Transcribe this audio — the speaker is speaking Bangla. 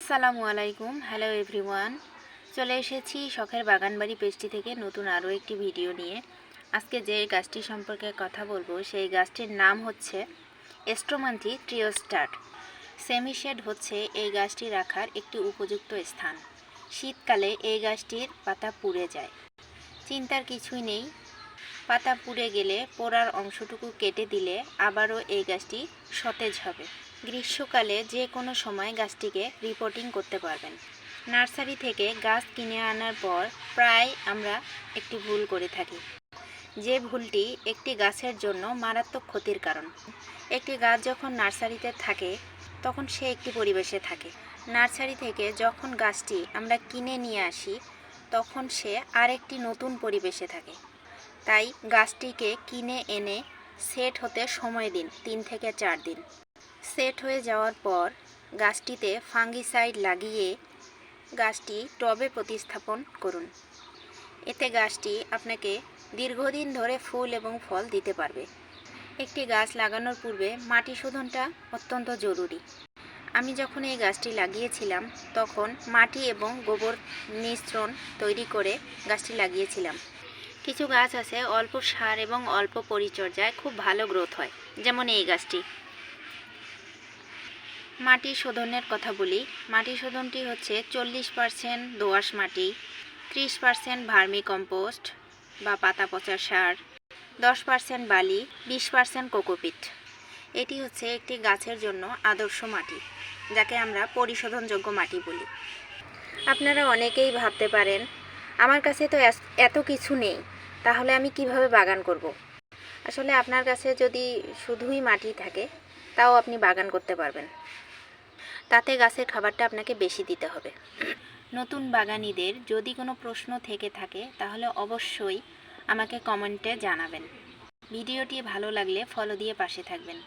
আসসালামু আলাইকুম। হ্যালো এভরিওয়ান, চলে এসেছি শখের বাগানবাড়ি পেজটি থেকে নতুন আরও একটি ভিডিও নিয়ে। আজকে যে গাছটি সম্পর্কে কথা বলবো সেই গাছটির নাম হচ্ছে স্ট্রোমান্থি ট্রিওস্টার। সেমিশেড হচ্ছে এই গাছটি রাখার একটি উপযুক্ত স্থান। শীতকালে এই গাছটির পাতা পুড়ে যায়, চিন্তার কিছুই নেই। পাতা পুড়ে গেলে পোড়ার অংশটুকু কেটে দিলে আবারও এই গাছটি সতেজ হবে। গ্রীষ্মকালে যে কোনো সময় গাছটিকে রিপোর্টিং করতে পারবেন। নার্সারি থেকে গাছ কিনে আনার পর প্রায় আমরা একটি ভুল করে থাকি, যে ভুলটি একটি গাছের জন্য মারাত্মক ক্ষতির কারণ। একটি গাছ যখন নার্সারিতে থাকে তখন সে একটি পরিবেশে থাকে। নার্সারি থেকে যখন গাছটি আমরা কিনে নিয়ে আসি তখন সে আরেকটি নতুন পরিবেশে থাকে। তাই গাছটিকে কিনে এনে সেট হতে সময় দিন 3 থেকে 4 দিন। সেট হয়ে যাওয়ার পর গাছটিতে ফাঙ্গিসাইড লাগিয়ে গাছটি টবে প্রতিস্থাপন করুন। এতে গাছটি আপনাকে দীর্ঘদিন ধরে ফুল এবং ফল দিতে পারবে। একটি গাছ লাগানোর পূর্বে মাটি শোধনটা অত্যন্ত জরুরি। আমি যখন এই গাছটি লাগিয়েছিলাম তখন মাটি এবং গোবর মিশ্রণ তৈরি করে গাছটি লাগিয়েছিলাম। কিছু গাছ আছে অল্প সার এবং অল্প পরিচর্যায় খুব ভালো গ্রোথ হয়, যেমন এই গাছটি। মাটি শোধনের কথা বলি। মাটি শোধনটি হচ্ছে 40% দোআঁশ মাটি, 30% ভার্মি কম্পোস্ট বা পাতা পচা সার, 10% বালি, 20% কোকোপিট। এটি হচ্ছে একটি গাছের জন্য আদর্শ মাটি, যাকে আমরা পরিশোধনযোগ্য মাটি বলি। আপনারা অনেকেই ভাবতে পারেন আমার কাছে তো এত কিছু নেই, তাহলে আমি কিভাবে বাগান করব। আসলে আপনার কাছে যদি শুধুই মাটি থাকে তাও আপনি বাগান করতে পারবেন। তাতে গাছের খাবারটা আপনাকে বেশি দিতে হবে। নতুন বাগানীদের যদি কোনো প্রশ্ন থেকে থাকে তাহলে অবশ্যই আমাকে কমেন্টে জানাবেন। ভিডিওটি ভালো লাগলে ফলো দিয়ে পাশে থাকবেন।